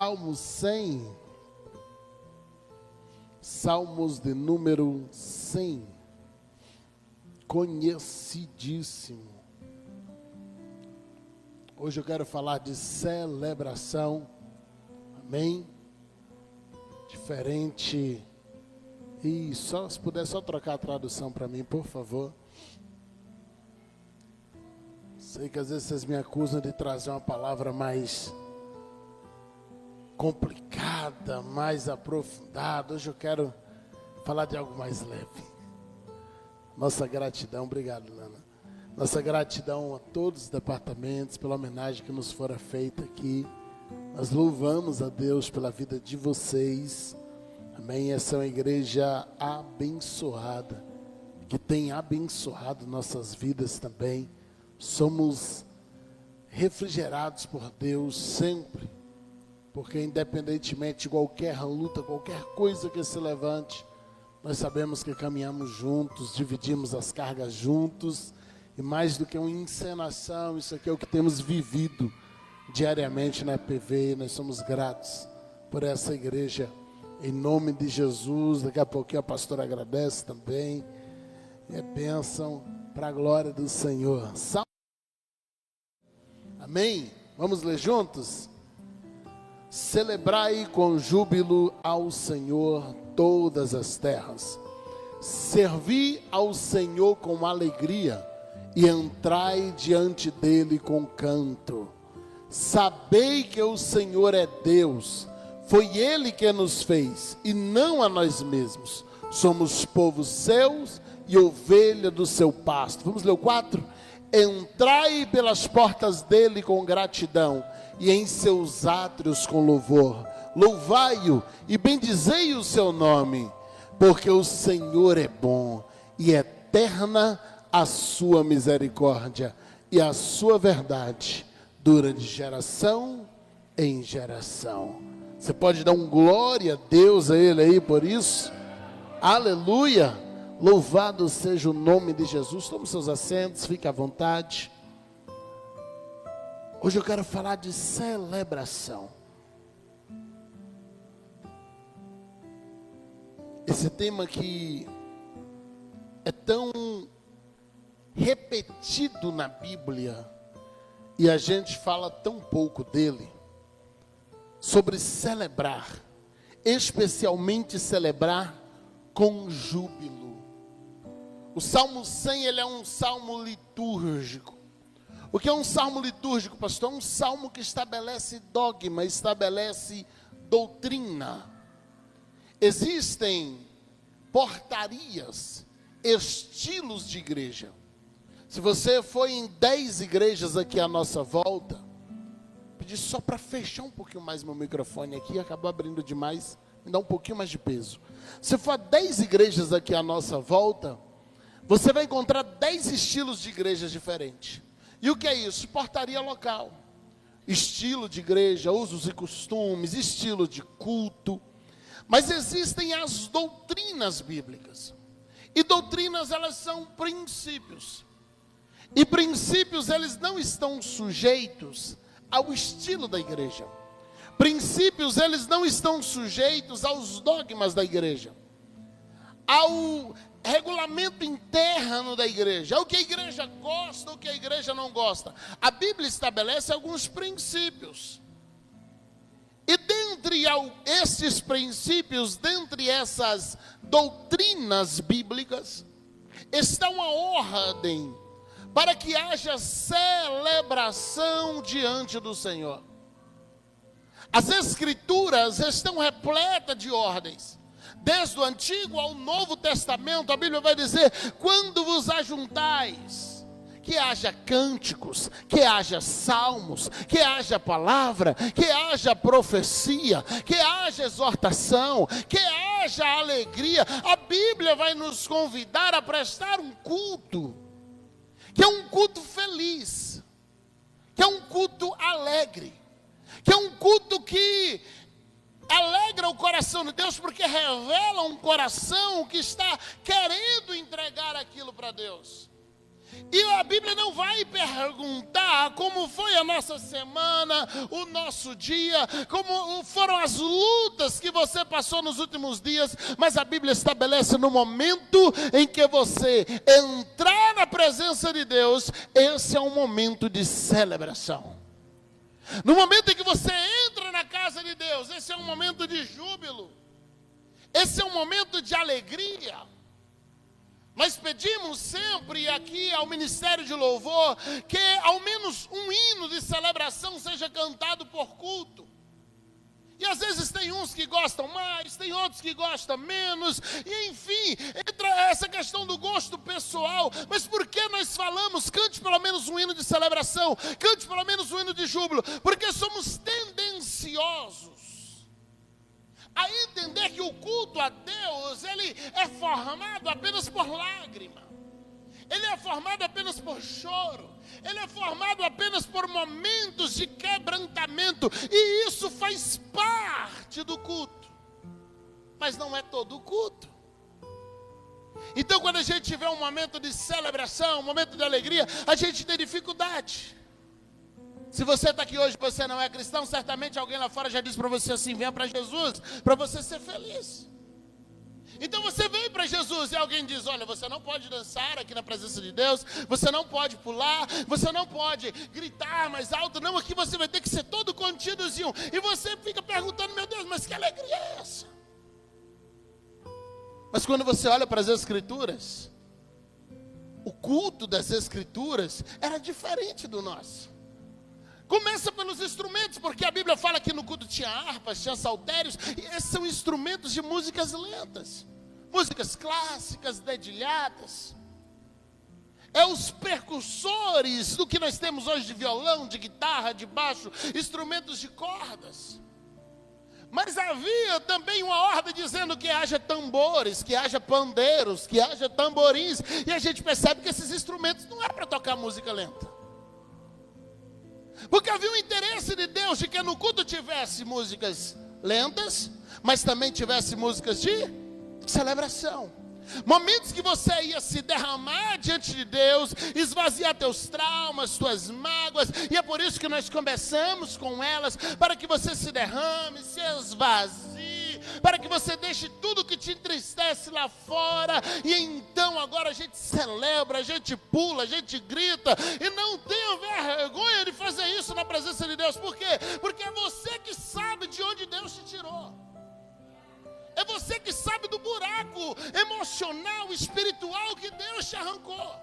Salmo 100, Salmos de número 100, conhecidíssimo. Hoje eu quero falar de celebração, amém? Diferente, e só se puder só trocar a tradução para mim, por favor. Sei que às vezes vocês me acusam de trazer uma palavra mais complicada, mais aprofundada. Hoje eu quero falar de algo mais leve. Nossa gratidão, obrigado, Nana. Nossa gratidão a todos os departamentos pela homenagem que nos fora feita aqui. Nós louvamos a Deus pela vida de vocês. Amém? Essa é uma igreja abençoada, que tem abençoado nossas vidas também. Somos refrigerados por Deus sempre, porque independentemente de qualquer luta, qualquer coisa que se levante, nós sabemos que caminhamos juntos, dividimos as cargas juntos, e mais do que uma encenação, isso aqui é o que temos vivido diariamente na PV. Nós somos gratos por essa igreja, em nome de Jesus. Daqui a pouquinho a pastora agradece também, e é bênção para a glória do Senhor. Amém? Vamos ler juntos? Celebrai com júbilo ao Senhor todas as terras. Servi ao Senhor com alegria e entrai diante dele com canto. Sabei que o Senhor é Deus. Foi ele que nos fez e não a nós mesmos. Somos povo seus e ovelha do seu pasto. Vamos ler o 4? Entrai pelas portas dele com gratidão e em seus átrios com louvor. Louvai-o e bendizei o seu nome, porque o Senhor é bom e eterna a sua misericórdia, e a sua verdade dura de geração em geração. Você pode dar um glória a Deus a ele aí por isso? Aleluia! Louvado seja o nome de Jesus. Tome seus assentos, fique à vontade. Hoje eu quero falar de celebração. Esse tema que é tão repetido na Bíblia e a gente fala tão pouco dele, sobre celebrar, especialmente celebrar com júbilo. O Salmo 100, ele é um salmo litúrgico. O que é um salmo litúrgico, pastor? É um salmo que estabelece dogma, estabelece doutrina. Existem portarias, estilos de igreja. Se você for em 10 igrejas aqui à nossa volta, pedi só para fechar um pouquinho mais meu microfone aqui, acabou abrindo demais, me dá um pouquinho mais de peso. Se for 10 igrejas aqui à nossa volta, você vai encontrar 10 estilos de igrejas diferentes. E o que é isso? Portaria local, estilo de igreja, usos e costumes, estilo de culto. Mas existem as doutrinas bíblicas. E doutrinas, elas são princípios. E princípios, eles não estão sujeitos ao estilo da igreja. Princípios, eles não estão sujeitos aos dogmas da igreja, ao regulamento interno da igreja, ao que a igreja gosta, ao que a igreja não gosta. A Bíblia estabelece alguns princípios. E dentre esses princípios, dentre essas doutrinas bíblicas, está uma ordem para que haja celebração diante do Senhor. As Escrituras estão repletas de ordens. Desde o Antigo ao Novo Testamento, a Bíblia vai dizer: quando vos ajuntais, que haja cânticos, que haja salmos, que haja palavra, que haja profecia, que haja exortação, que haja alegria. A Bíblia vai nos convidar a prestar um culto, que é um culto feliz, que é um culto alegre, que é um culto que alegra o coração de Deus, porque revela um coração que está querendo entregar aquilo para Deus. E a Bíblia não vai perguntar como foi a nossa semana, o nosso dia, como foram as lutas que você passou nos últimos dias, mas a Bíblia estabelece no momento em que você entrar na presença de Deus, esse é um momento de celebração. No momento em que você entra na casa de Deus, esse é um momento de júbilo, esse é um momento de alegria. Nós pedimos sempre aqui ao Ministério de Louvor que ao menos um hino de celebração seja cantado por culto. E às vezes tem uns que gostam mais, tem outros que gostam menos, e enfim, entra essa questão do gosto pessoal. Mas por que nós falamos, cante pelo menos um hino de celebração, cante pelo menos um hino de júbilo? Porque somos tendenciosos a entender que o culto a Deus, ele é formado apenas por lágrima, ele é formado apenas por choro, ele é formado apenas por momentos de quebrantamento, e isso faz parte do culto, mas não é todo o culto. Então quando a gente tiver um momento de celebração, um momento de alegria, a gente tem dificuldade. Se você está aqui hoje e você não é cristão, certamente alguém lá fora já disse para você assim: venha para Jesus, para você ser feliz. Então você vem para Jesus e alguém diz: olha, você não pode dançar aqui na presença de Deus, você não pode pular, você não pode gritar mais alto, não, aqui você vai ter que ser todo contidozinho. E você fica perguntando: meu Deus, mas que alegria é essa? Mas quando você olha para as Escrituras, o culto das Escrituras era diferente do nosso. Começa pelos instrumentos, porque a Bíblia fala que no culto tinha harpas, tinha saltérios, e esses são instrumentos de músicas lentas, músicas clássicas, dedilhadas. É os percussores do que nós temos hoje de violão, de guitarra, de baixo, instrumentos de cordas. Mas havia também uma ordem dizendo que haja tambores, que haja pandeiros, que haja tamborins, e a gente percebe que esses instrumentos não é para tocar música lenta. Porque havia um interesse de Deus de que no culto tivesse músicas lentas, mas também tivesse músicas de celebração. Momentos que você ia se derramar diante de Deus, esvaziar teus traumas, tuas mágoas, e é por isso que nós começamos com elas, para que você se derrame, se esvazie, para que você deixe tudo que te entristece lá fora, e então agora a gente celebra, a gente pula, a gente grita, e não tenha vergonha de fazer isso na presença de Deus. Por quê? Porque é você que sabe de onde Deus te tirou. É você que sabe do buraco emocional, espiritual que Deus te arrancou.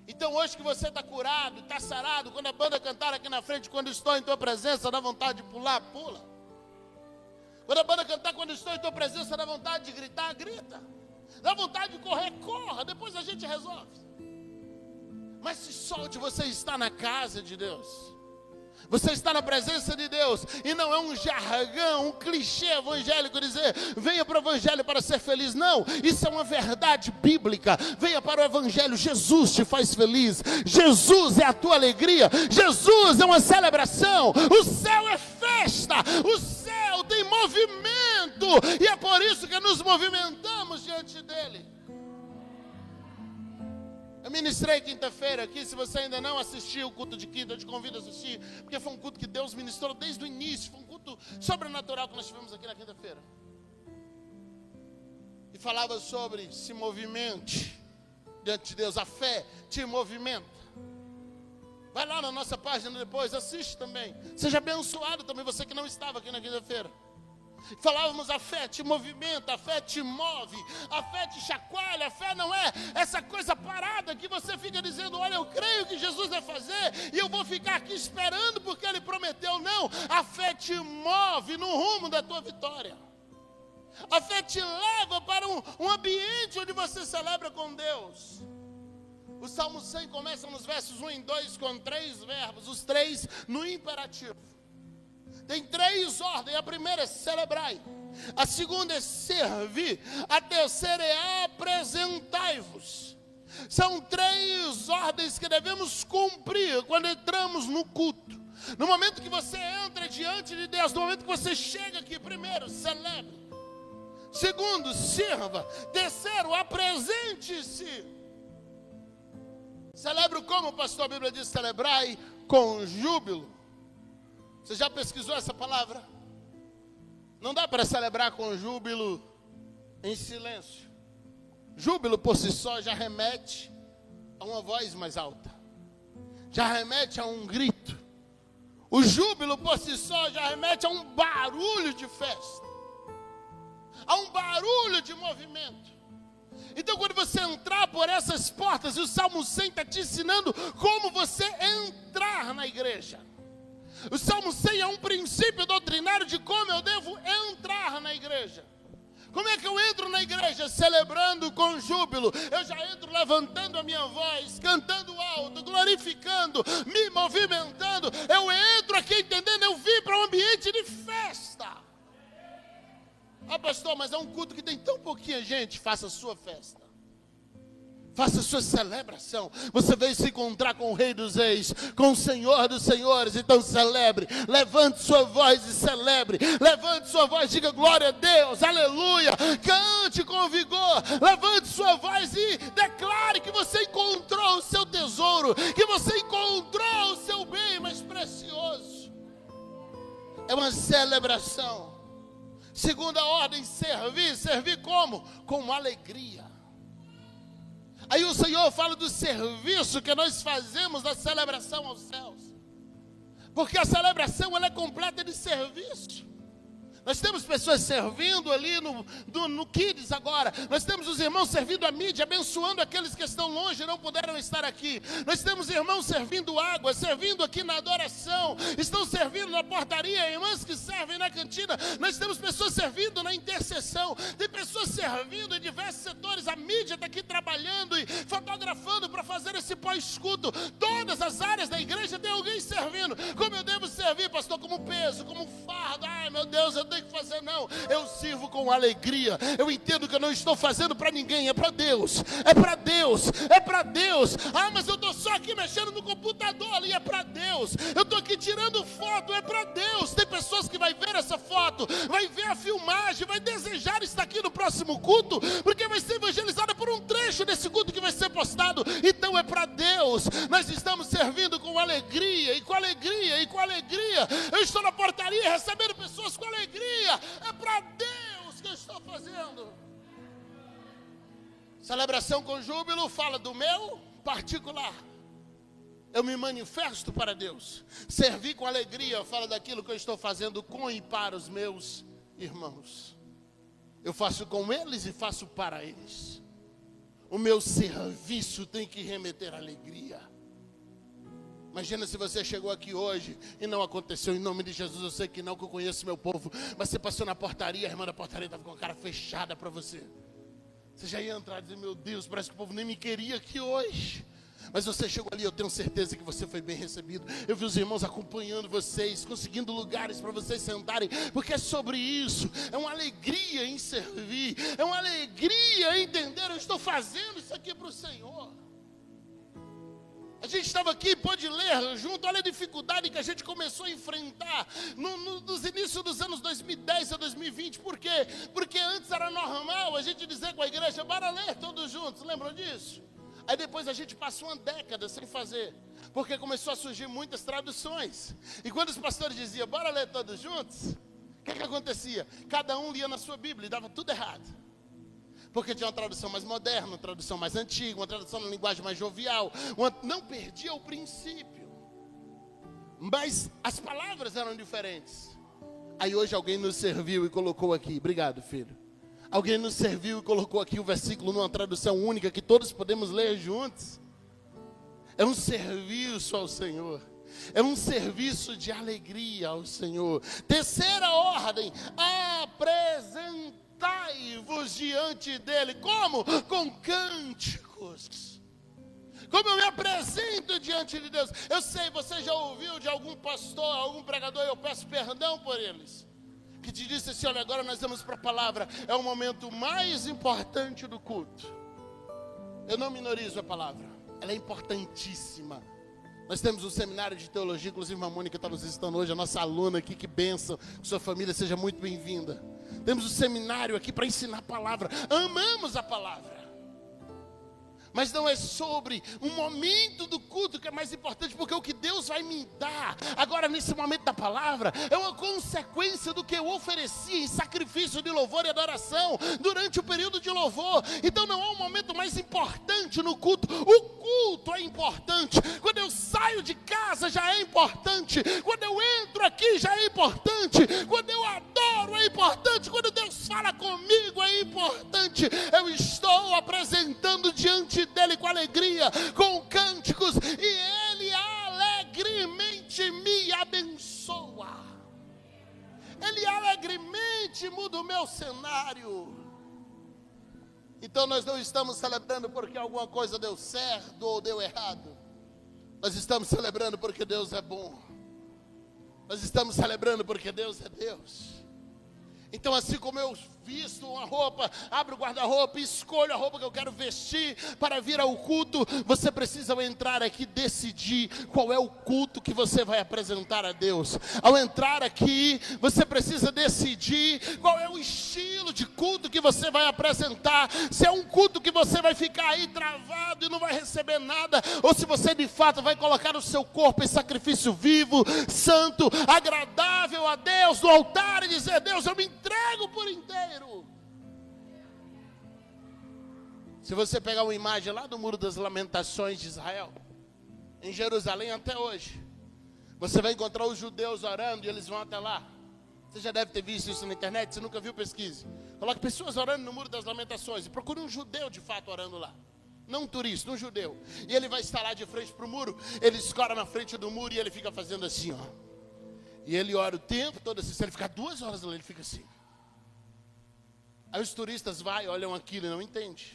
Então hoje que você está curado, está sarado, quando a banda cantar aqui na frente, quando estou em tua presença, dá vontade de pular, pula. Quando a banda cantar, quando estou em tua presença, dá vontade de gritar, grita. Dá vontade de correr, corra, depois a gente resolve. Mas se solte, você está na casa de Deus. Você está na presença de Deus, e não é um jargão, um clichê evangélico dizer: venha para o evangelho para ser feliz. Não, isso é uma verdade bíblica. Venha para o evangelho, Jesus te faz feliz, Jesus é a tua alegria, Jesus é uma celebração, o céu é festa, o céu tem movimento, e é por isso que nos movimentamos diante dele. Eu ministrei quinta-feira aqui. Se você ainda não assistiu o culto de quinta, eu te convido a assistir, porque foi um culto que Deus ministrou desde o início. Foi um culto sobrenatural que nós tivemos aqui na quinta-feira. E falava sobre se movimente diante de Deus. A fé te movimenta. Vai lá na nossa página depois, assiste também. Seja abençoado também, você que não estava aqui na quinta-feira. Falávamos: a fé te movimenta, a fé te move, a fé te chacoalha. A fé não é essa coisa parada que você fica dizendo: olha, eu creio que Jesus vai fazer e eu vou ficar aqui esperando porque Ele prometeu. Não, a fé te move no rumo da tua vitória. A fé te leva para um ambiente onde você celebra com Deus. O Salmo 100 começa nos versos 1 e 2 com 3 verbos, os 3 no imperativo. Tem 3 ordens. A primeira é celebrai, a segunda é servir, a terceira é apresentai-vos. São 3 ordens que devemos cumprir quando entramos no culto. No momento que você entra diante de Deus, no momento que você chega aqui, primeiro, celebre. Segundo, sirva. Terceiro, apresente-se. Celebro como, pastor? A Bíblia diz celebrai com júbilo. Você já pesquisou essa palavra? Não dá para celebrar com júbilo em silêncio. Júbilo por si só já remete a uma voz mais alta. Já remete a um grito. O júbilo por si só já remete a um barulho de festa. A um barulho de movimento. Então quando você entrar por essas portas, e o Salmo 100 está te ensinando como você entrar na igreja. O Salmo 100 é um princípio doutrinário de como eu devo entrar na igreja. Como é que eu entro na igreja? Celebrando com júbilo. Eu já entro levantando a minha voz, cantando alto, glorificando, me movimentando. Eu entro aqui entendendo, eu vim para um ambiente de festa. Ah, pastor, mas é um culto que tem tão pouquinha gente. Faça a sua festa. Faça a sua celebração. Você veio se encontrar com o Rei dos Reis, com o Senhor dos Senhores. Então celebre. Levante sua voz e celebre. Levante sua voz, diga glória a Deus, aleluia. Cante com vigor. Levante sua voz e declare que você encontrou o seu tesouro, que você encontrou o seu bem mais precioso. É uma celebração. Segunda ordem, servir. Servir como? Com alegria. Aí o Senhor fala do serviço que nós fazemos na celebração aos céus. Porque a celebração ela é completa de serviço. Nós temos pessoas servindo ali no Kids agora. Nós temos os irmãos servindo a mídia, abençoando aqueles que estão longe e não puderam estar aqui. Nós temos irmãos servindo água, servindo aqui na adoração. Estão servindo na portaria, irmãs que servem na cantina. Nós temos pessoas servindo na intercessão. Tem pessoas servindo em diversos setores. A mídia está aqui trabalhando e fotografando para fazer esse pós-culto. Todas as áreas da igreja tem alguém servindo. Como eu devo servir, pastor? Como peso, como fardo. Ai, meu Deus, eu tenho que fazer, não. Eu sirvo com alegria. Eu entendo que eu não estou fazendo para ninguém, é para Deus. É para Deus. É para Deus. Ah, mas eu estou só aqui mexendo no computador ali, é para Deus. Eu estou aqui tirando foto, é para Deus. Tem pessoas que vai ver essa foto, vai ver a filmagem, vai desejar estar aqui no próximo culto, porque vai ser evangelizada por um trecho desse culto que vai ser postado. Então é para Deus. Nós estamos servindo com alegria, e com alegria, e com alegria. Eu estou na portaria recebendo pessoas com alegria. É para Deus que eu estou fazendo. Celebração com júbilo fala do meu particular. Eu me manifesto para Deus. Servir com alegria fala daquilo que eu estou fazendo com e para os meus irmãos. Eu faço com eles e faço para eles. O meu serviço tem que remeter alegria. Imagina se você chegou aqui hoje e não aconteceu, em nome de Jesus. Eu sei que não, que eu conheço meu povo, mas você passou na portaria, a irmã da portaria estava com a cara fechada para você. Você já ia entrar e dizer, meu Deus, parece que o povo nem me queria aqui hoje. Mas você chegou ali, eu tenho certeza que você foi bem recebido. Eu vi os irmãos acompanhando vocês, conseguindo lugares para vocês sentarem, porque é sobre isso. É uma alegria em servir, é uma alegria em entender, eu estou fazendo isso aqui para o Senhor. A gente estava aqui, pôde ler junto, olha a dificuldade que a gente começou a enfrentar nos inícios dos anos 2010 a 2020. Por quê? Porque antes era normal a gente dizer com a igreja, bora ler todos juntos, lembram disso? Aí depois a gente passou uma década sem fazer, porque começou a surgir muitas traduções. E quando os pastores diziam, bora ler todos juntos, o que acontecia? Cada um lia na sua Bíblia e dava tudo errado. Porque tinha uma tradução mais moderna, uma tradução mais antiga, uma tradução na linguagem mais jovial. Não perdia o princípio. Mas as palavras eram diferentes. Aí hoje alguém nos serviu e colocou aqui. Obrigado, filho. Alguém nos serviu e colocou aqui o versículo numa tradução única que todos podemos ler juntos. É um serviço ao Senhor. É um serviço de alegria ao Senhor. Terceira ordem, apresentai-vos diante dele. Como? Com cânticos. Como eu me apresento diante de Deus. Eu sei, você já ouviu de algum pastor, algum pregador, eu peço perdão por eles, que te disse assim, olha, agora nós vamos para a palavra. É o momento mais importante do culto. Eu não minorizo a palavra, ela é importantíssima. Nós temos um seminário de teologia, inclusive a irmã Mônica está nos visitando hoje, a nossa aluna aqui, que bênção, que sua família seja muito bem-vinda. Temos um seminário aqui para ensinar a palavra, amamos a palavra. Mas não é sobre um momento do culto que é mais importante, porque o que Deus vai me dar agora nesse momento da palavra é uma consequência do que eu ofereci em sacrifício de louvor e adoração durante o período de louvor. Então não há um momento mais importante no culto. O culto é importante. Quando eu saio de casa já é importante. Quando eu entro aqui já é importante. Quando eu adoro é importante. Quando Deus fala comigo é importante. Eu estou apresentando diante dele com alegria, com cânticos, e ele alegremente me abençoa. Ele alegremente muda o meu cenário. Então nós não estamos celebrando porque alguma coisa deu certo ou deu errado. Nós estamos celebrando porque Deus é bom. Nós estamos celebrando porque Deus é Deus. Então, assim como eu visto uma roupa, abro o guarda-roupa e escolho a roupa que eu quero vestir para vir ao culto, você precisa entrar aqui e decidir qual é o culto que você vai apresentar a Deus. Ao entrar aqui, você precisa decidir qual é o estilo de culto que você vai apresentar. Se é um culto que você vai ficar aí travado e não vai receber nada, ou se você de fato vai colocar o seu corpo em sacrifício vivo, santo, agradável a Deus no altar e dizer: Deus, eu me entrego por inteiro. Se você pegar uma imagem lá do Muro das Lamentações de Israel, em Jerusalém até hoje, você vai encontrar os judeus orando e eles vão até lá. Você já deve ter visto isso na internet, se nunca viu, pesquise. Coloque pessoas orando no Muro das Lamentações e procure um judeu de fato orando lá. Não um turista, um judeu. E ele vai estar lá de frente para o muro, ele escora na frente do muro e ele fica fazendo assim, ó. E ele ora o tempo todo assim. Se ele ficar 2 horas lá, ele fica assim. Aí os turistas vai, olham aquilo e não entendem.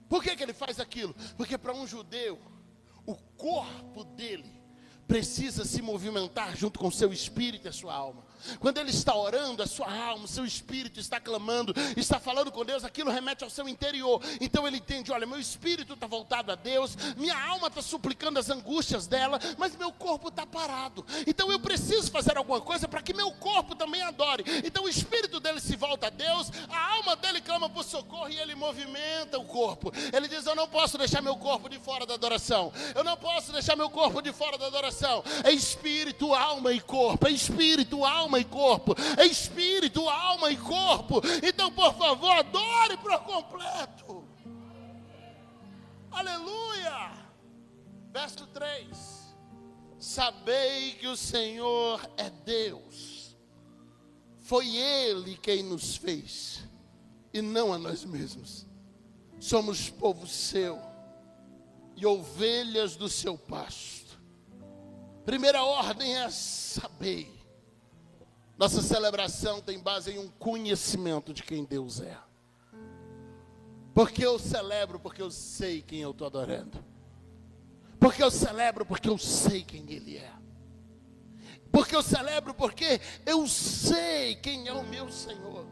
Por que ele faz aquilo? Porque para um judeu, o corpo dele precisa se movimentar junto com o seu espírito e a sua alma. Quando ele está orando, a sua alma, o seu espírito está clamando, está falando com Deus, aquilo remete ao seu interior. Então ele entende: olha, meu espírito está voltado a Deus, minha alma está suplicando as angústias dela, mas meu corpo está parado. Então eu preciso fazer alguma coisa para que meu corpo também adore. Então o espírito dele se volta a Deus, a alma dele clama por socorro e ele movimenta o corpo. Ele diz: eu não posso deixar meu corpo de fora da adoração. Eu não posso deixar meu corpo de fora da adoração. É espírito, alma e corpo. É espírito, alma e corpo. É espírito, alma e corpo. Então, por favor, adore por completo. Aleluia. Verso 3. Sabei que o Senhor é Deus. Foi Ele quem nos fez e não a nós mesmos. Somos povo seu e ovelhas do seu pasto. Primeira ordem é saber. Nossa celebração tem base em um conhecimento de quem Deus é. Porque eu celebro porque eu sei quem eu estou adorando. Porque eu celebro porque eu sei quem Ele é. Porque eu celebro porque eu sei quem é o meu Senhor.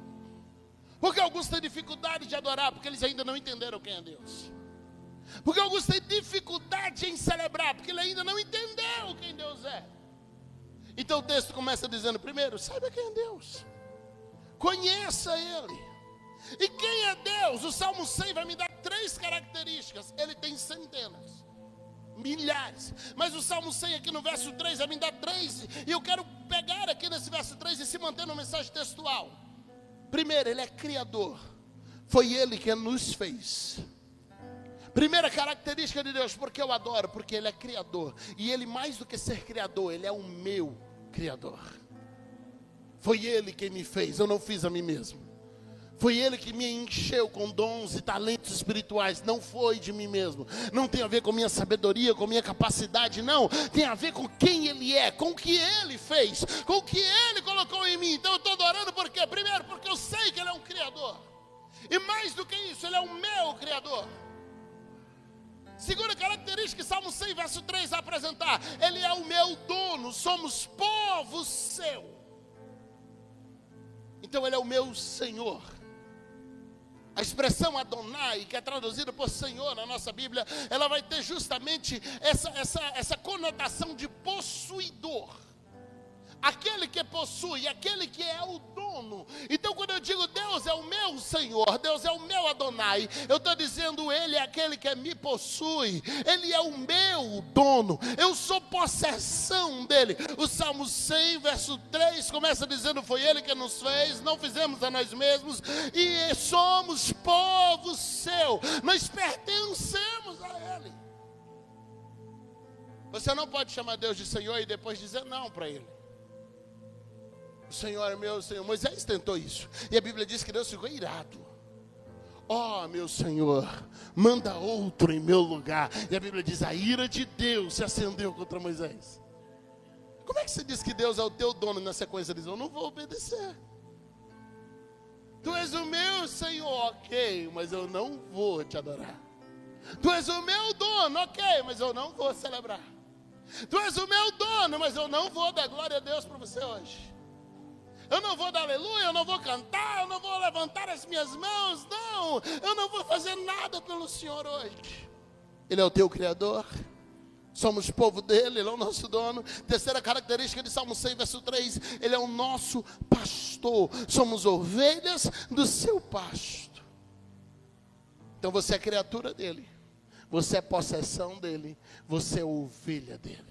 Porque alguns têm dificuldade de adorar porque eles ainda não entenderam quem é Deus. Porque alguns têm dificuldade em celebrar porque ele ainda não entendeu quem Deus é. Então o texto começa dizendo: primeiro, saiba quem é Deus. Conheça Ele. E quem é Deus? O Salmo 100 vai me dar 3 características. Ele tem centenas, milhares. Mas o Salmo 100 aqui no verso 3 vai me dar 3. E eu quero pegar aqui nesse verso 3 e se manter na mensagem textual. Primeiro, Ele é Criador. Foi Ele que nos fez. Primeira característica de Deus: porque eu adoro, porque Ele é Criador. E Ele, mais do que ser Criador, Ele é o meu Criador. Foi Ele quem me fez, eu não fiz a mim mesmo. Foi Ele que me encheu com dons e talentos espirituais. Não foi de mim mesmo. Não tem a ver com minha sabedoria, com minha capacidade, não. Tem a ver com quem Ele é, com o que Ele fez, com o que Ele colocou em mim. Então eu estou adorando por quê? Primeiro, porque eu sei que Ele é um Criador. E mais do que isso, Ele é o meu Criador. Segunda característica que Salmo 100, verso 3 vai apresentar: Ele é o meu dono, somos povo seu. Então Ele é o meu Senhor. A expressão Adonai, que é traduzida por Senhor na nossa Bíblia, ela vai ter justamente essa conotação de possuidor. aquele que possui, aquele que é o dono. Então quando eu digo Deus é o meu Senhor, Deus é o meu Adonai, eu estou dizendo Ele é aquele que me possui, Ele é o meu dono, eu sou possessão dEle. O Salmo 100, verso 3, começa dizendo: foi Ele que nos fez, não fizemos a nós mesmos, e somos povo seu, nós pertencemos a Ele. Você não pode chamar Deus de Senhor e depois dizer não para Ele. O Senhor é meu Senhor. Moisés tentou isso. E a Bíblia diz que Deus ficou irado. Ó, meu Senhor, manda outro em meu lugar. E a Bíblia diz: a ira de Deus se acendeu contra Moisés. Como é que você diz que Deus é o teu dono na sequência? Diz: eu não vou obedecer. Tu és o meu Senhor, ok, mas eu não vou te adorar. Tu és o meu dono, ok, mas eu não vou celebrar. Tu és o meu dono, mas eu não vou dar glória a Deus para você hoje. Eu não vou dar aleluia, eu não vou cantar, eu não vou levantar as minhas mãos, não. Eu não vou fazer nada pelo Senhor hoje. Ele é o teu Criador, somos povo dele, Ele é o nosso dono. Terceira característica de Salmo 100, verso 3, Ele é o nosso pastor. Somos ovelhas do seu pasto. Então você é criatura dele, você é possessão dele, você é ovelha dele.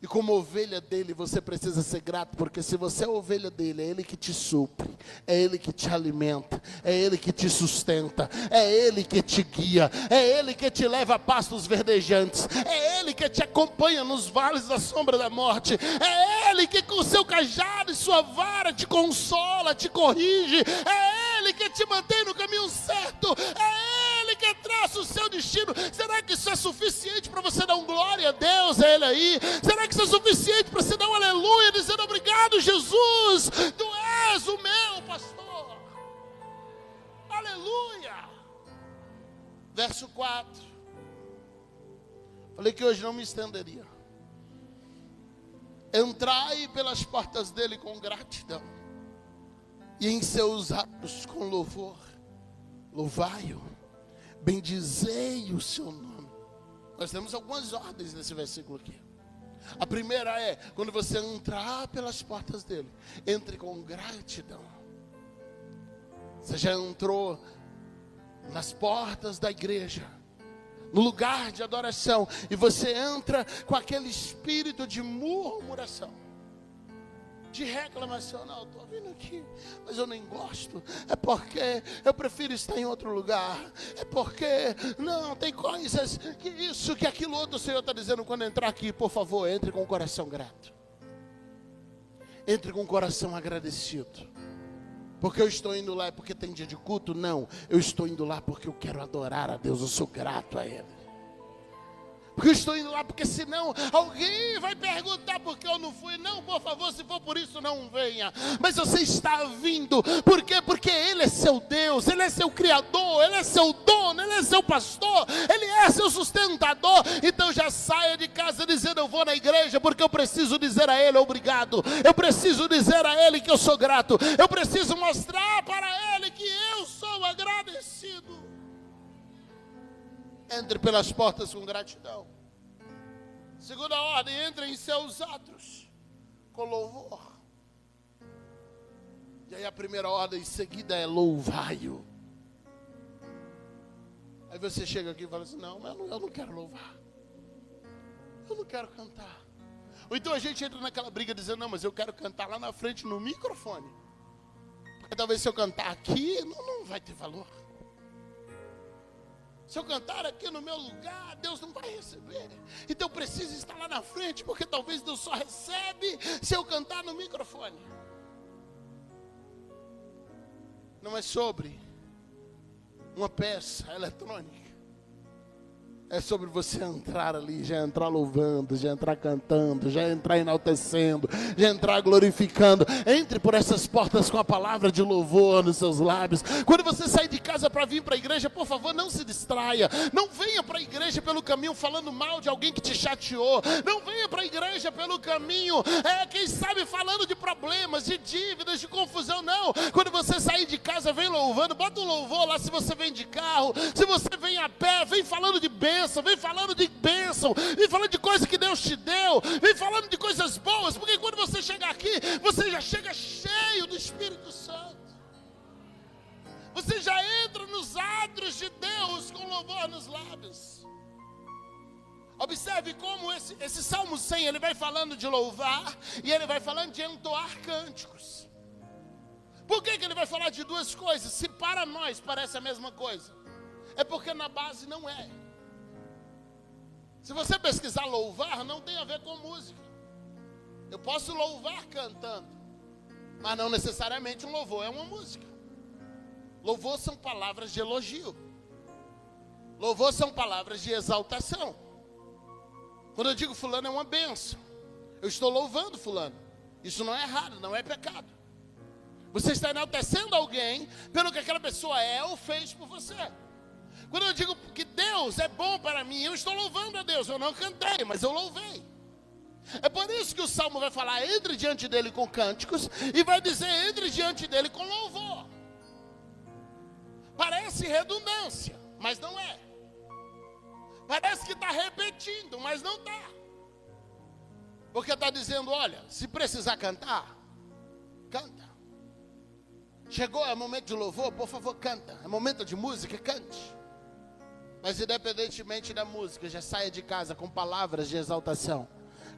E como ovelha dele, você precisa ser grato, porque se você é ovelha dele, é ele que te supre, é ele que te alimenta, é ele que te sustenta, é ele que te guia, é ele que te leva a pastos verdejantes, é ele que te acompanha nos vales da sombra da morte, é ele que com o seu cajado e sua vara te consola, te corrige, é ele que te mantém no caminho certo, é ele que traça o seu destino. Será que isso é suficiente para você dar um glória a Deus, a ele aí? Será que isso é suficiente para você dar um aleluia, dizendo: obrigado, Jesus, tu és o meu pastor? Aleluia. Verso 4. Falei que hoje não me estenderia. Entrai pelas portas dele com gratidão, e em seus atos com louvor. Louvai-o, bendizei o seu nome. Nós temos algumas ordens nesse versículo aqui. A primeira é: quando você entrar pelas portas dele, entre com gratidão. Você já entrou nas portas da igreja, no lugar de adoração, e você entra com aquele espírito de murmuração, de reclamação. Não, estou vindo aqui, mas eu nem gosto. É porque eu prefiro estar em outro lugar. É porque, não, tem coisas, que isso, que aquilo outro. O Senhor está dizendo: quando entrar aqui, por favor, entre com o coração grato. Entre com o coração agradecido. Porque eu estou indo lá é porque tem dia de culto? Não, eu estou indo lá porque eu quero adorar a Deus. Eu sou grato a Ele. Porque eu estou indo lá porque senão alguém vai perguntar por que eu não fui. Não, por favor, se for por isso, não venha. Mas você está vindo. Por quê? Porque Ele é seu Deus, Ele é seu Criador, Ele é seu dono, Ele é seu pastor, Ele é seu sustentador. Então já saia de casa dizendo: eu vou na igreja porque eu preciso dizer a Ele obrigado. Eu preciso dizer a Ele que eu sou grato. Eu preciso mostrar para Ele que eu sou agradecido. Entre pelas portas com gratidão. Segunda ordem: entre em seus atos com louvor. E aí a primeira ordem em seguida é: louvai-o. Aí você chega aqui e fala assim: não, eu não quero louvar, eu não quero cantar. Ou então a gente entra naquela briga dizendo: não, mas eu quero cantar lá na frente no microfone, porque talvez se eu cantar aqui não vai ter valor. Se eu cantar aqui no meu lugar, Deus não vai receber. Então eu preciso estar lá na frente, porque talvez Deus só recebe se eu cantar no microfone. Não é sobre uma peça eletrônica. É sobre você entrar ali, já entrar louvando, já entrar cantando, já entrar enaltecendo, já entrar glorificando. Entre por essas portas com a palavra de louvor nos seus lábios. Quando você sair de casa para vir para a igreja, por favor, não se distraia. Não venha para a igreja pelo caminho falando mal de alguém que te chateou. Não venha para a igreja pelo caminho, quem sabe, falando de problemas, de dívidas, de confusão. Não, quando você sair de casa, vem louvando. Bota um louvor lá se você vem de carro, se você vem a pé, vem falando de bênção. Vem falando de bênção, vem falando de coisas que Deus te deu, vem falando de coisas boas, porque quando louvor nos lábios. Observe como esse Salmo 100, ele vai falando de louvar e ele vai falando de entoar cânticos. Por que ele vai falar de duas coisas? Se para nós parece a mesma coisa, é porque na base não é. Se você pesquisar louvar, não tem a ver com música. Eu posso louvar cantando, mas não necessariamente um louvor é uma música. Louvor são palavras de elogio. Louvor são palavras de exaltação. Quando eu digo fulano é uma bênção, eu estou louvando fulano. Isso não é errado, não é pecado. Você está enaltecendo alguém pelo que aquela pessoa é ou fez por você. Quando eu digo que Deus é bom para mim, eu estou louvando a Deus. Eu não cantei, mas eu louvei. É por isso que o Salmo vai falar, entre diante dele com cânticos, e vai dizer, entre diante dele com louvor. Parece redundância, mas não é. Parece que está repetindo, mas não está. Porque está dizendo, olha, se precisar cantar, canta. Chegou, é momento de louvor, por favor, canta. É momento de música, cante. Mas independentemente da música, já saia de casa com palavras de exaltação,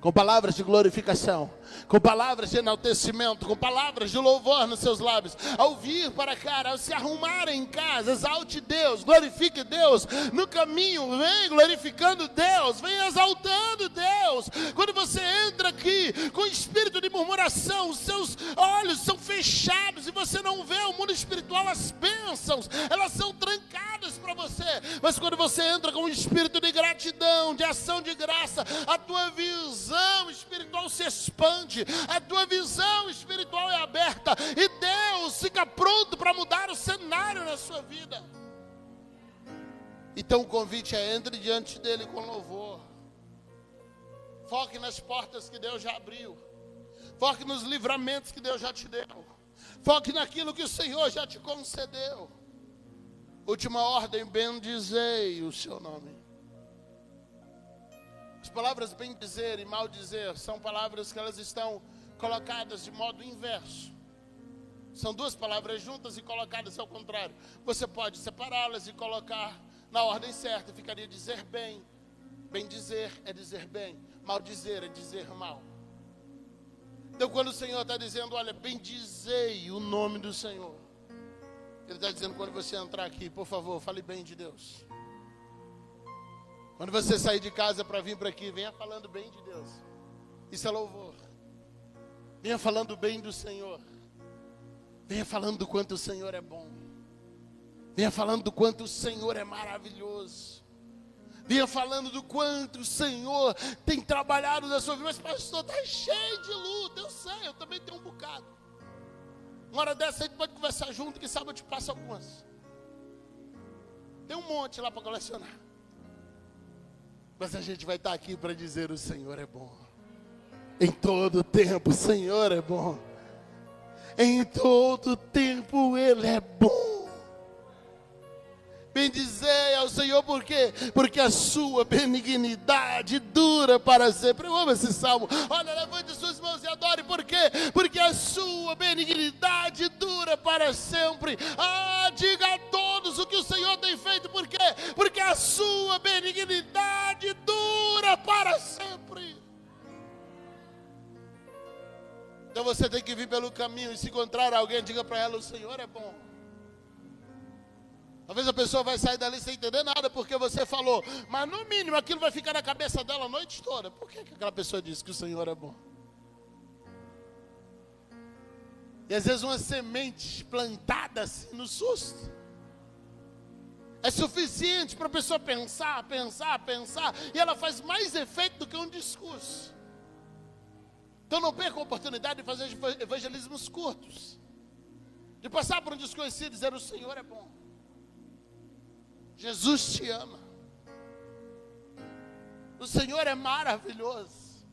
com palavras de glorificação, com palavras de enaltecimento, com palavras de louvor nos seus lábios. Ao vir para cá, ao se arrumar em casa, exalte Deus, glorifique Deus. No caminho, vem glorificando Deus, vem exaltando Deus. Quando você entra aqui com espírito de murmuração, os seus olhos são fechados e você não vê o mundo espiritual, as bênçãos, elas são trancadas para você. Mas quando você entra com um espírito de gratidão, de ação de graça, a tua visão espiritual se expande, a tua visão espiritual é aberta e Deus fica pronto para mudar o cenário na sua vida. Então o convite é, entre diante dele com louvor. Foque nas portas que Deus já abriu. Foque nos livramentos que Deus já te deu. Foque naquilo que o Senhor já te concedeu. Última ordem, bendizei o seu nome. As palavras bendizer e maldizer são palavras que elas estão colocadas de modo inverso. São duas palavras juntas e colocadas ao contrário. Você pode separá-las e colocar na ordem certa. Ficaria dizer bem. Bendizer é dizer bem. Maldizer é dizer mal. Então quando o Senhor está dizendo, olha, bendizei o nome do Senhor, Ele está dizendo, quando você entrar aqui, por favor, fale bem de Deus. Quando você sair de casa para vir para aqui, venha falando bem de Deus. Isso é louvor. Venha falando bem do Senhor. Venha falando do quanto o Senhor é bom. Venha falando do quanto o Senhor é maravilhoso. Venha falando do quanto o Senhor tem trabalhado na sua vida. Mas pastor, está cheio de luta. Eu sei, eu também tenho um bocado. Uma hora dessa a gente pode conversar junto, que sabe eu te passo algumas. Tem um monte lá para colecionar. Mas a gente vai estar aqui para dizer, o Senhor é bom. Em todo tempo o Senhor é bom. Em todo tempo Ele é bom. Bendizei ao Senhor, por quê? Porque a sua benignidade dura para sempre. Eu amo esse salmo. Olha, levante suas mãos e adore. Por quê? Porque a sua benignidade dura para sempre. Ah, diga a todos o que o Senhor tem feito. Por quê? Porque a sua benignidade dura para sempre. Então você tem que vir pelo caminho e se encontrar alguém, diga para ela, o Senhor é bom. Talvez a pessoa vai sair dali sem entender nada porque você falou, mas no mínimo aquilo vai ficar na cabeça dela a noite toda. Por que aquela pessoa disse que o Senhor é bom? E às vezes uma semente plantada assim no susto é suficiente para a pessoa pensar, e ela faz mais efeito do que um discurso. Então não perca a oportunidade de fazer evangelismos curtos, de passar por um desconhecido e dizer, o Senhor é bom. Jesus te ama. O Senhor é maravilhoso.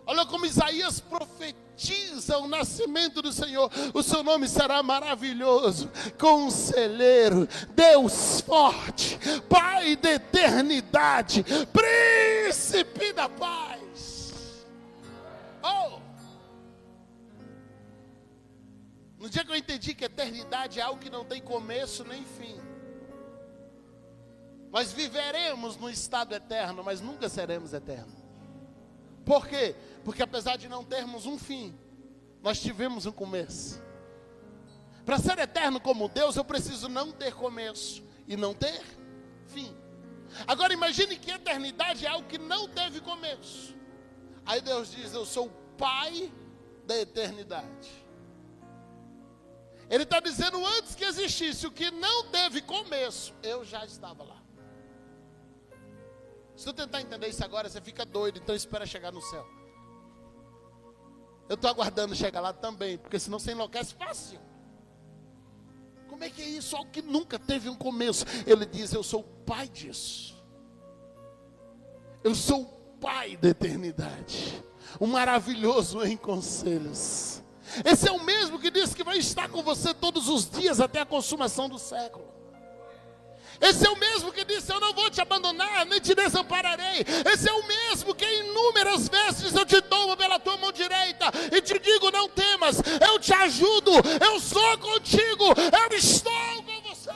Olha como Isaías profetiza o nascimento do Senhor. O seu nome será maravilhoso, Conselheiro, Deus forte, Pai da eternidade, Príncipe da paz. Oh! No dia que eu entendi que eternidade é algo que não tem começo nem fim, Nós viveremos no estado eterno, mas nunca seremos eternos. Por quê? Porque apesar de não termos um fim, nós tivemos um começo. Para ser eterno como Deus, eu preciso não ter começo e não ter fim. Agora imagine que eternidade é algo que não teve começo. Aí Deus diz: eu sou o Pai da eternidade. Ele está dizendo, antes que existisse o que não teve começo, eu já estava lá. Se tu tentar entender isso agora, você fica doido, então espera chegar no céu. Eu estou aguardando chegar lá também, porque senão você enlouquece fácil. Como é que é isso? Algo que nunca teve um começo. Ele diz: eu sou o Pai disso. Eu sou o Pai da eternidade. O maravilhoso em conselhos. Esse é o mesmo que diz que vai estar com você todos os dias até a consumação do século. Esse é o mesmo que disse: eu não vou te abandonar, nem te desampararei. Esse é o mesmo que inúmeras vezes eu te tomo pela tua mão direita e te digo: não temas, eu te ajudo, eu sou contigo, eu estou com você.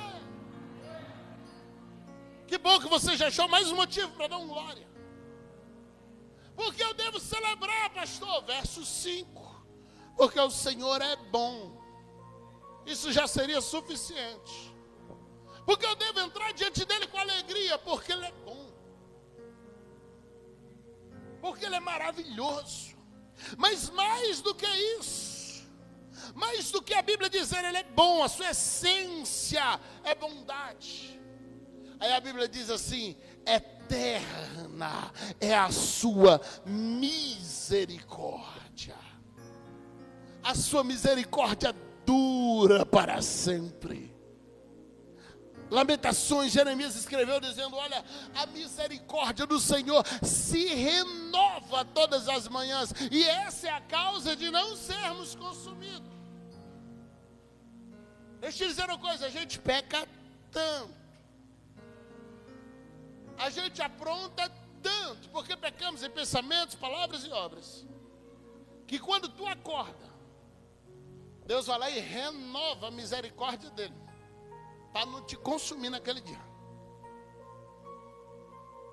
Que bom que você já achou mais um motivo para dar glória. Porque eu devo celebrar, pastor? Verso 5. Porque o Senhor é bom. Isso já seria suficiente. Porque eu devo entrar diante dele com alegria, porque ele é bom. Porque ele é maravilhoso. Mas mais do que isso, mais do que a Bíblia dizer ele é bom, a sua essência é bondade. Aí a Bíblia diz assim: eterna é a sua misericórdia. A sua misericórdia dura para sempre. Lamentações, Jeremias escreveu dizendo: olha, a misericórdia do Senhor se renova todas as manhãs, e essa é a causa de não sermos consumidos. Deixa eu dizer uma coisa: a gente peca tanto, a gente apronta tanto, porque pecamos em pensamentos, palavras e obras, que quando tu acorda, Deus vai lá e renova a misericórdia dele, para não te consumir naquele dia.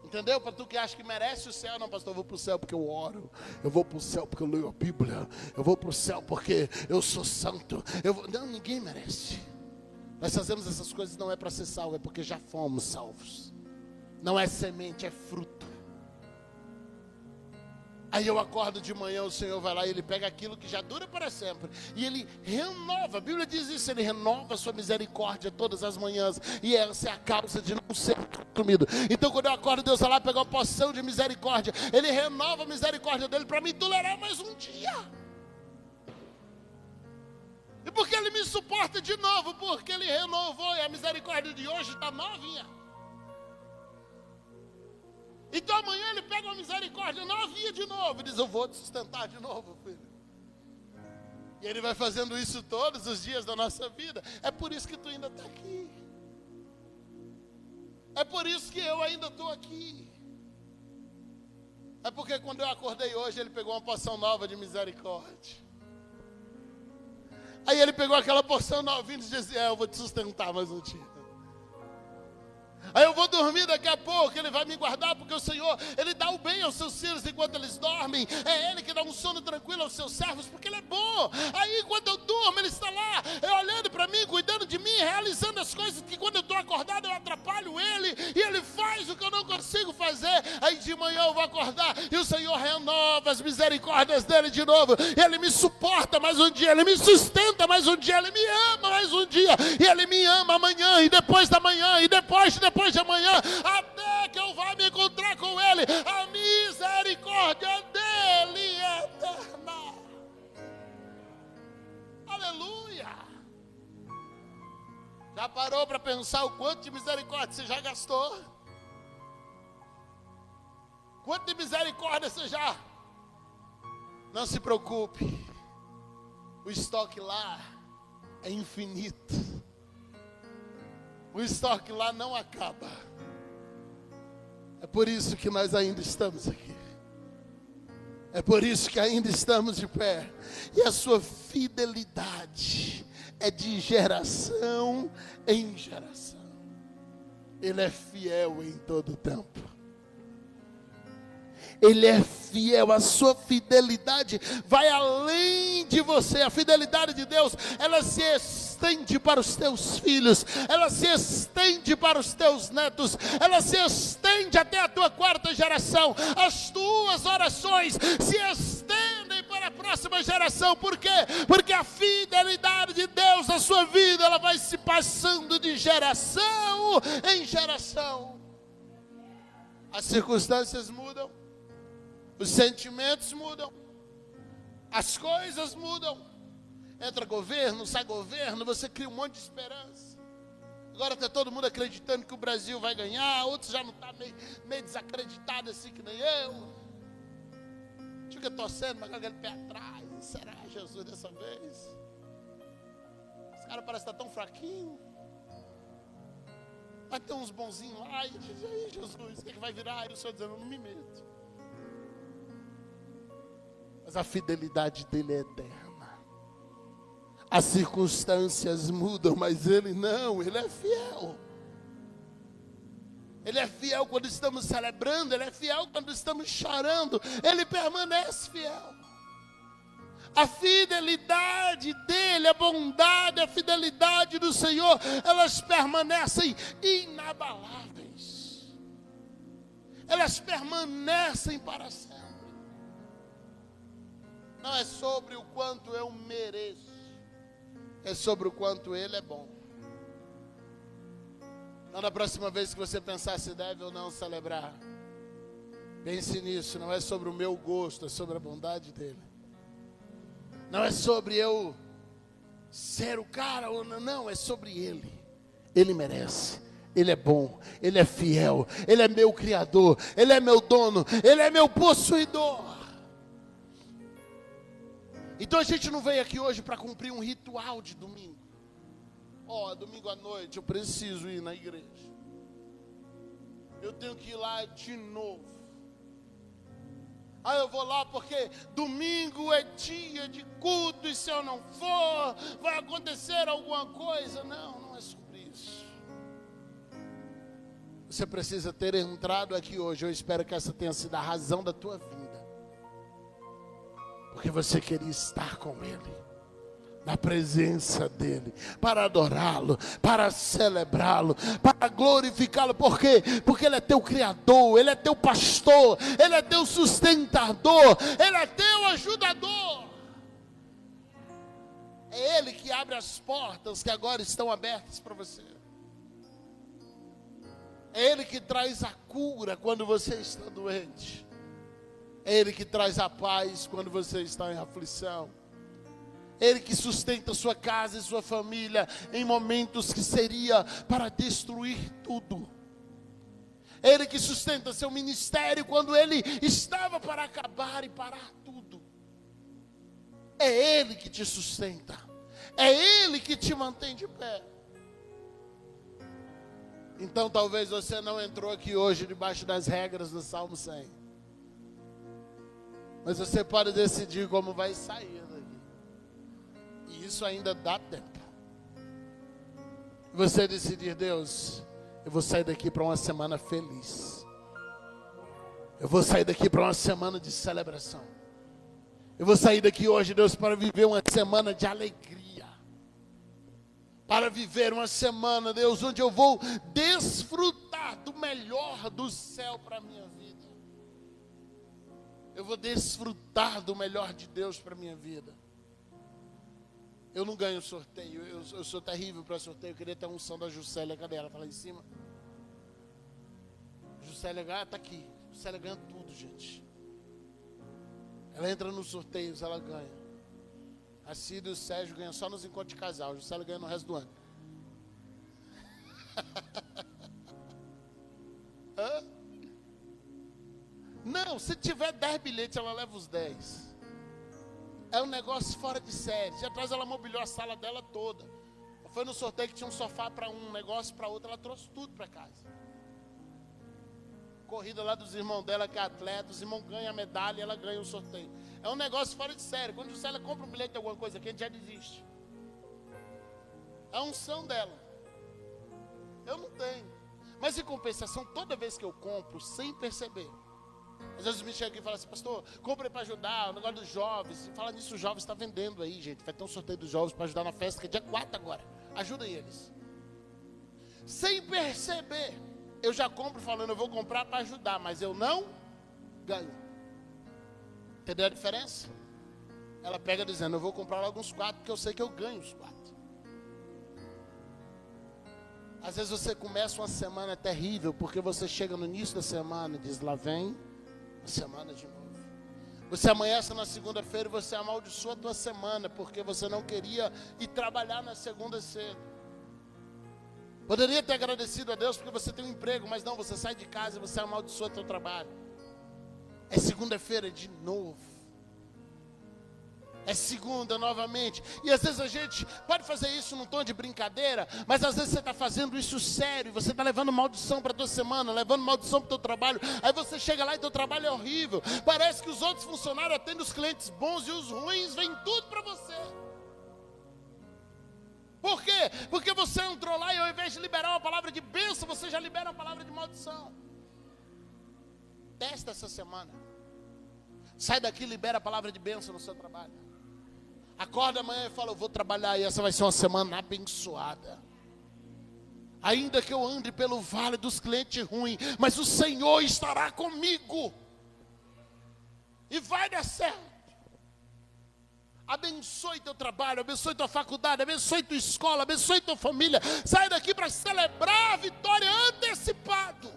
Entendeu? Para tu que acha que merece o céu: não, pastor, eu vou para o céu porque eu oro, eu vou para o céu porque eu leio a Bíblia, eu vou para o céu porque eu sou santo. Não, ninguém merece. Nós fazemos essas coisas não é para ser salvo, é porque já fomos salvos. Não é semente, é fruto. Aí eu acordo de manhã, o Senhor vai lá e ele pega aquilo que já dura para sempre, e ele renova. A Bíblia diz isso: ele renova a sua misericórdia todas as manhãs, e essa é a causa de não ser consumido. Então quando eu acordo, Deus vai lá pegar uma porção de misericórdia, ele renova a misericórdia dele para me tolerar mais um dia. E porque ele me suporta de novo, porque ele renovou, e a misericórdia de hoje está novinha. Então amanhã ele pega uma misericórdia novinha de novo e diz: eu vou te sustentar de novo, filho. E ele vai fazendo isso todos os dias da nossa vida. É por isso que tu ainda está aqui. É por isso que eu ainda estou aqui. É porque quando eu acordei hoje, ele pegou uma porção nova de misericórdia. Aí ele pegou aquela porção novinha e disse: eu vou te sustentar mais um dia. Aí eu vou dormir daqui a pouco, ele vai me guardar, porque o Senhor, ele dá o bem aos seus filhos enquanto eles dormem. É ele que dá um sono tranquilo aos seus servos, porque ele é bom. Aí quando eu durmo, ele está lá, olhando para mim, cuidando de mim, realizando as coisas que quando eu estou acordado eu atrapalho ele, e ele faz o que eu não consigo fazer. Aí de manhã eu vou acordar e o Senhor renova as misericórdias dele de novo. Ele me suporta mais um dia, ele me sustenta mais um dia, ele me ama mais um dia, e ele me ama amanhã, e depois da manhã, e depois de amanhã, até que eu vá me encontrar com ele. A misericórdia dele é eterna. Aleluia. Já parou para pensar o quanto de misericórdia você já gastou? Quanto de misericórdia você já? Não se preocupe, o estoque lá é infinito. O estoque lá não acaba. É por isso que nós ainda estamos aqui. É por isso que ainda estamos de pé. E a sua fidelidade é de geração em geração. Ele é fiel em todo tempo. Ele é fiel, a sua fidelidade vai além de você. A fidelidade de Deus, ela se estende para os teus filhos, ela se estende para os teus netos, ela se estende até a tua quarta geração. As tuas orações se estendem para a próxima geração. Por quê? Porque a fidelidade de Deus na sua vida, ela vai se passando de geração em geração. As circunstâncias mudam, os sentimentos mudam, as coisas mudam. Entra governo, sai governo, você cria um monte de esperança. Agora está todo mundo acreditando que o Brasil vai ganhar, outros já não estão meio desacreditados assim que nem eu. Fica torcendo, mas com aquele pé atrás. Será Jesus dessa vez? Esse cara parece estar tão fraquinho. Vai ter uns bonzinhos lá, e aí Jesus, o que vai virar? E o Senhor dizendo, eu não me meto. Mas a fidelidade dele é eterna. As circunstâncias mudam, mas ele não, ele é fiel. Ele é fiel quando estamos celebrando, ele é fiel quando estamos chorando, ele permanece fiel. A fidelidade dele, a bondade, a fidelidade do Senhor, elas permanecem inabaláveis. Elas permanecem para sempre. Não é sobre o quanto eu mereço, é sobre o quanto ele é bom. Então, na próxima vez que você pensar se deve ou não celebrar, pense nisso, não é sobre o meu gosto, é sobre a bondade dele. Não é sobre eu ser o cara ou não, é sobre ele. Ele merece, ele é bom, ele é fiel, ele é meu criador, ele é meu dono, ele é meu possuidor. Então a gente não veio aqui hoje para cumprir um ritual de domingo. Domingo à noite eu preciso ir na igreja. Eu tenho que ir lá de novo. Eu vou lá porque domingo é dia de culto e se eu não for, vai acontecer alguma coisa. Não, não é sobre isso. Você precisa ter entrado aqui hoje. Eu espero que essa tenha sido a razão da tua vida. Porque você queria estar com ele, na presença dele, para adorá-lo, para celebrá-lo, para glorificá-lo. Por quê? Porque ele é teu criador, ele é teu pastor, ele é teu sustentador, ele é teu ajudador. É ele que abre as portas que agora estão abertas para você. É ele que traz a cura quando você está doente. É ele que traz a paz quando você está em aflição. Ele que sustenta sua casa e sua família em momentos que seria para destruir tudo. Ele que sustenta seu ministério quando ele estava para acabar e parar tudo. É ele que te sustenta. É ele que te mantém de pé. Então talvez você não entrou aqui hoje debaixo das regras do Salmo 100. Mas você pode decidir como vai sair daqui. E isso ainda dá tempo. Você decidir, Deus, eu vou sair daqui para uma semana feliz. Eu vou sair daqui para uma semana de celebração. Eu vou sair daqui hoje, Deus, para viver uma semana de alegria. Para viver uma semana, Deus, onde eu vou desfrutar do melhor do céu para a minha vida. Eu vou desfrutar do melhor de Deus para a minha vida. Eu não ganho sorteio, eu sou terrível para sorteio. Eu queria ter a unção da Juscelia, cadê ela? Está lá em cima. Juscelia ganha, está aqui. Juscelia ganha tudo, gente. Ela entra nos sorteios, ela ganha. A Cida e o Sérgio ganham só nos encontros de casal. A Juscelia ganha no resto do ano. Hã? Não, se tiver 10 bilhetes, ela leva os 10. É um negócio fora de série. Já atrás ela mobiliou a sala dela toda. Foi no sorteio que tinha um sofá para um, negócio para outro. Ela trouxe tudo para casa. Corrida lá dos irmãos dela, que é atleta. Os irmãos ganham a medalha e ela ganha o sorteio. É um negócio fora de série. Quando ela compra um bilhete de alguma coisa aqui, a gente já desiste. É a unção dela. Eu não tenho. Mas em compensação, toda vez que eu compro, sem perceber, às vezes me chega aqui e fala assim, pastor, compre para ajudar, o negócio dos jovens. E fala nisso, os jovens estão vendendo aí, gente. Vai ter um sorteio dos jovens para ajudar na festa, que é dia 4 agora. Ajudem eles. Sem perceber, eu já compro falando, eu vou comprar para ajudar, mas eu não ganho. Entendeu a diferença? Ela pega dizendo, eu vou comprar logo uns 4, porque eu sei que eu ganho os 4. Às vezes você começa uma semana terrível, porque você chega no início da semana e diz, lá vem a semana de novo. Você amanhece na segunda-feira e você amaldiçoa a tua semana, porque você não queria ir trabalhar na segunda cedo. Poderia ter agradecido a Deus porque você tem um emprego, mas não, você sai de casa e você amaldiçoa o teu trabalho. É segunda-feira de novo. É segunda novamente. E às vezes a gente pode fazer isso num tom de brincadeira, mas às vezes você está fazendo isso sério. Você está levando maldição para a tua semana, levando maldição para o teu trabalho. Aí você chega lá e teu trabalho é horrível. Parece que os outros funcionários atendem os clientes bons e os ruins vêm tudo para você. Por quê? Porque você entrou lá e ao invés de liberar uma palavra de bênção, você já libera uma palavra de maldição. Testa essa semana. Sai daqui e libera a palavra de bênção no seu trabalho. Acorda amanhã e fala, eu vou trabalhar e essa vai ser uma semana abençoada. Ainda que eu ande pelo vale dos clientes ruins, mas o Senhor estará comigo. E vai dar certo. Abençoe teu trabalho, abençoe tua faculdade, abençoe tua escola, abençoe tua família. Sai daqui para celebrar a vitória antecipada.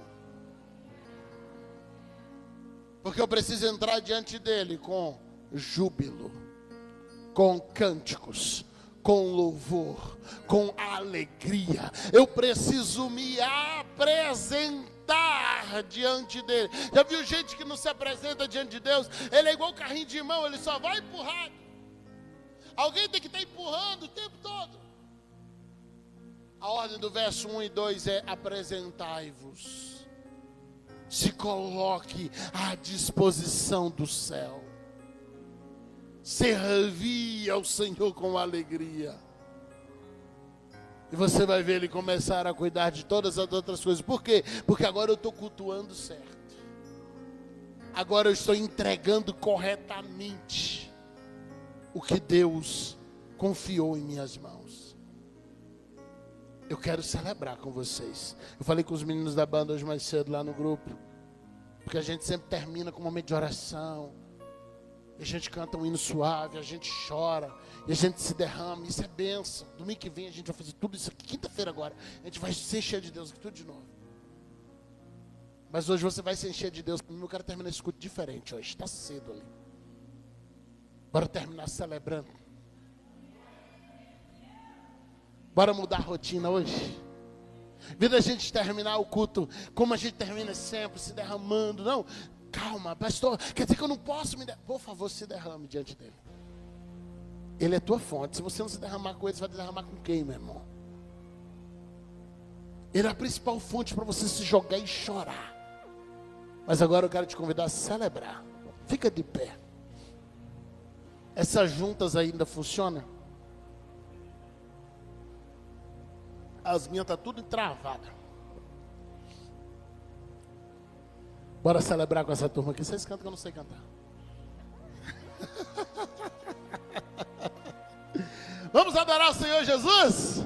Porque eu preciso entrar diante dele com júbilo, com cânticos, com louvor, com alegria. Eu preciso me apresentar diante dele. Já viu gente que não se apresenta diante de Deus? Ele é igual carrinho de mão, ele só vai empurrado. Alguém tem que estar empurrando o tempo todo. A ordem do verso 1 e 2 é apresentai-vos. Se coloque à disposição do céu. Servir ao Senhor com alegria. E você vai ver ele começar a cuidar de todas as outras coisas. Por quê? Porque agora eu estou cultuando certo. Agora eu estou entregando corretamente o que Deus confiou em minhas mãos. Eu quero celebrar com vocês. Eu falei com os meninos da banda hoje mais cedo lá no grupo. Porque a gente sempre termina com um momento de oração. E a gente canta um hino suave, a gente chora. E a gente se derrama, isso é bênção. Domingo que vem a gente vai fazer tudo isso aqui. Quinta-feira agora, a gente vai se encher de Deus aqui tudo de novo. Mas hoje você vai se encher de Deus. Eu quero terminar esse culto diferente hoje, está cedo ali. Bora terminar celebrando. Bora mudar a rotina hoje. Em vez da gente terminar o culto como a gente termina sempre, se derramando. Não, calma, pastor, quer dizer que eu não posso me derramar? Por favor, se derrame diante dele. Ele é tua fonte. Se você não se derramar com ele, você vai derramar com quem, meu irmão? Ele é a principal fonte para você se jogar e chorar. Mas agora eu quero te convidar a celebrar. Fica de pé. Essas juntas ainda funcionam? As minhas estão tudo travadas. Bora celebrar com essa turma aqui. Vocês cantam que eu não sei cantar. Vamos adorar o Senhor Jesus?